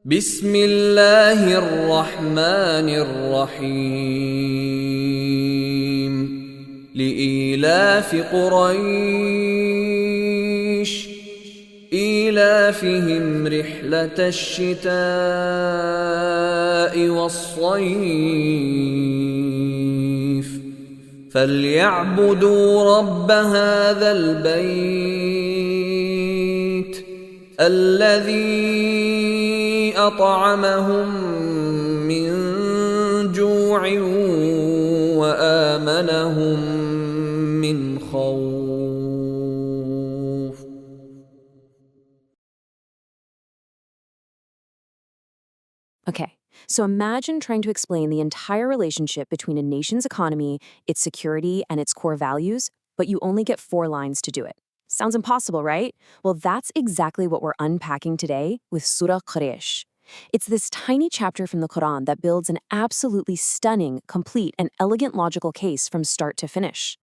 بسم الله الرحمن الرحيم لإيلاف قريش إيلافهم رحلتش الشتاء والصيف فليعبدوا رب هذا البيت الذي أطعمهم من جوع وآمنهم من خوف. Okay, so imagine trying to explain the entire relationship between a nation's economy, its security, and its core values, but you only get 4 lines to do it. Sounds impossible, right? Well, that's exactly what we're unpacking today with Surah Quraish. It's this tiny chapter from the Quran that builds an absolutely stunning, complete, and elegant logical case from start to finish.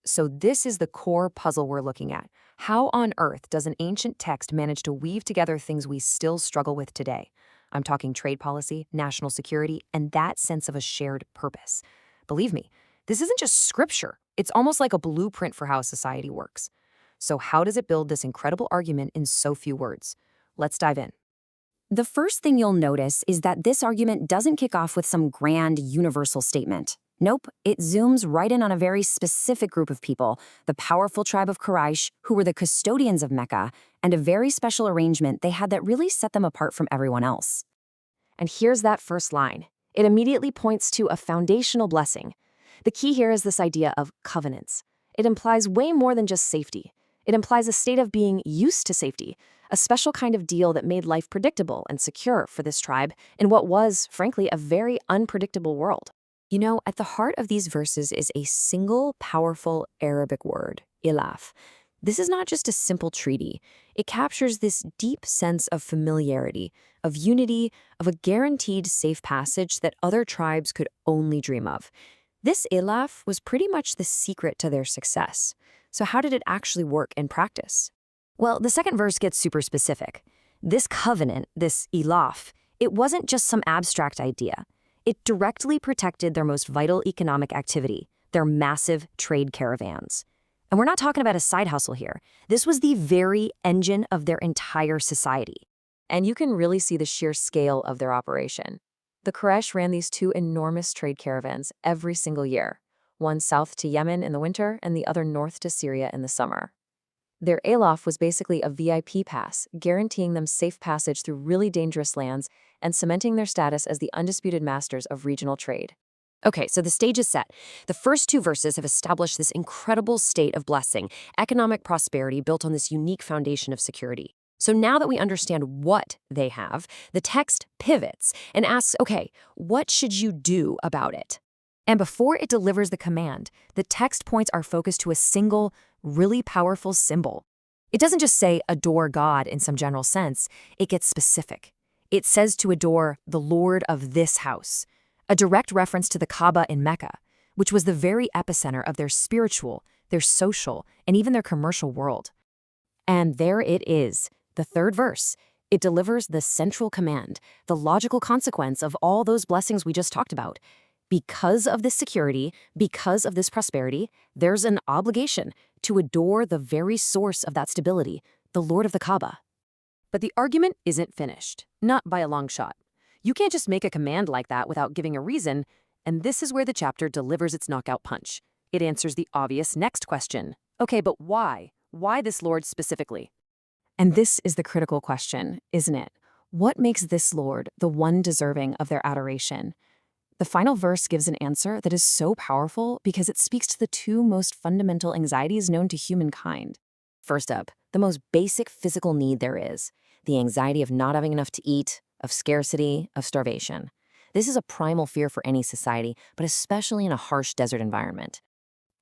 So this is the core puzzle we're looking at. How on earth does an ancient text manage to weave together things we still struggle with today? I'm talking trade policy, national security, and that sense of a shared purpose. Believe me, this isn't just scripture. It's almost like a blueprint for how society works. So how does it build this incredible argument in so few words? Let's dive in. The first thing you'll notice is that this argument doesn't kick off with some grand universal statement. Nope, it zooms right in on a very specific group of people, the powerful tribe of Quraysh, who were the custodians of Mecca, and a very special arrangement they had that really set them apart from everyone else. And here's that first line. It immediately points to a foundational blessing. The key here is this idea of covenants. It implies way more than just safety. It implies a state of being used to safety, a special kind of deal that made life predictable and secure for this tribe in what was, frankly, a very unpredictable world. You know, at the heart of these verses is a single, powerful Arabic word, ilaaf. This is not just a simple treaty. It captures this deep sense of familiarity, of unity, of a guaranteed safe passage that other tribes could only dream of. This ilaaf was pretty much the secret to their success. So how did it actually work in practice? Well, the second verse gets super specific. This covenant, this ilaaf, it wasn't just some abstract idea. It directly protected their most vital economic activity, their massive trade caravans. And we're not talking about a side hustle here. This was the very engine of their entire society. And you can really see the sheer scale of their operation. The Quraysh ran these 2 enormous trade caravans every single year, one south to Yemen in the winter and the other north to Syria in the summer. Their Eelaaf was basically a VIP pass, guaranteeing them safe passage through really dangerous lands and cementing their status as the undisputed masters of regional trade. Okay, so the stage is set. The first 2 verses have established this incredible state of blessing, economic prosperity built on this unique foundation of security. So now that we understand what they have, the text pivots and asks, okay, what should you do about it? And before it delivers the command, the text points our focus to a single, really powerful symbol. It doesn't just say adore God in some general sense, it gets specific. It says to adore the Lord of this house, a direct reference to the Kaaba in Mecca, which was the very epicenter of their spiritual, their social, and even their commercial world. And there it is, the third verse. It delivers the central command, the logical consequence of all those blessings we just talked about. Because of this security, because of this prosperity, there's an obligation to adore the very source of that stability, the Lord of the Kaaba. But the argument isn't finished, not by a long shot. You can't just make a command like that without giving a reason, and this is where the chapter delivers its knockout punch. It answers the obvious next question. Okay, but why? Why this Lord specifically? And this is the critical question, isn't it? What makes this Lord the one deserving of their adoration? The final verse gives an answer that is so powerful because it speaks to the 2 most fundamental anxieties known to humankind. First up, the most basic physical need there is, the anxiety of not having enough to eat, of scarcity, of starvation. This is a primal fear for any society, but especially in a harsh desert environment.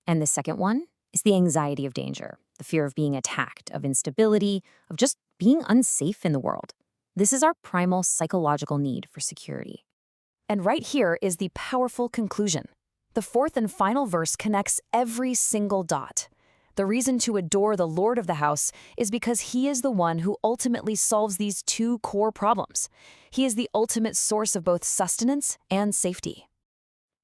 And the second one is the anxiety of danger, the fear of being attacked, of instability, of just being unsafe in the world. This is our primal psychological need for security. And right here is the powerful conclusion. The 4th and final verse connects every single dot. The reason to adore the Lord of the house is because he is the one who ultimately solves these two core problems. He is the ultimate source of both sustenance and safety.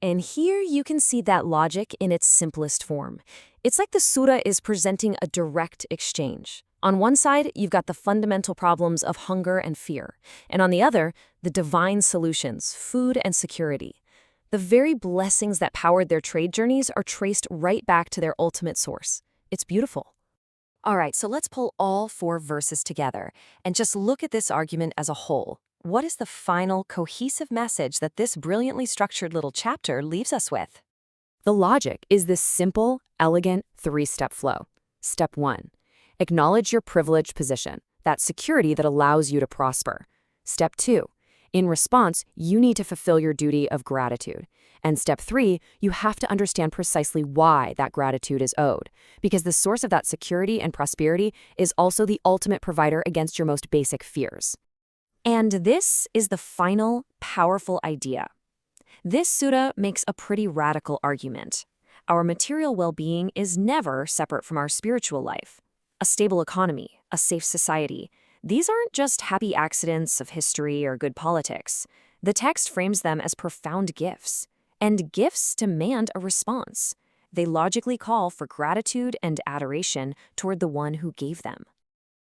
And here you can see that logic in its simplest form. It's like the surah is presenting a direct exchange. On one side, you've got the fundamental problems of hunger and fear, and on the other, the divine solutions, food and security. The very blessings that powered their trade journeys are traced right back to their ultimate source. It's beautiful. All right, so let's pull all 4 verses together and just look at this argument as a whole. What is the final cohesive message that this brilliantly structured little chapter leaves us with? The logic is this simple, elegant 3-step flow. Step 1. Acknowledge your privileged position, that security that allows you to prosper. Step 2. In response, you need to fulfill your duty of gratitude. And step 3, you have to understand precisely why that gratitude is owed, because the source of that security and prosperity is also the ultimate provider against your most basic fears. And this is the final, powerful idea. This surah makes a pretty radical argument. Our material well-being is never separate from our spiritual life. A stable economy, a safe society, these aren't just happy accidents of history or good politics. The text frames them as profound gifts. And gifts demand a response. They logically call for gratitude and adoration toward the one who gave them.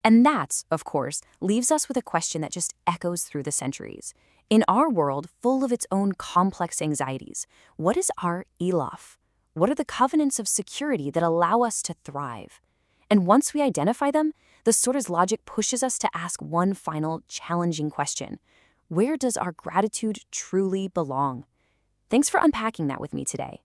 And that, of course, leaves us with a question that just echoes through the centuries. In our world, full of its own complex anxieties, what is our Eelaaf? What are the covenants of security that allow us to thrive? And once we identify them, the surah's logic pushes us to ask one final, challenging question. Where does our gratitude truly belong? Thanks for unpacking that with me today.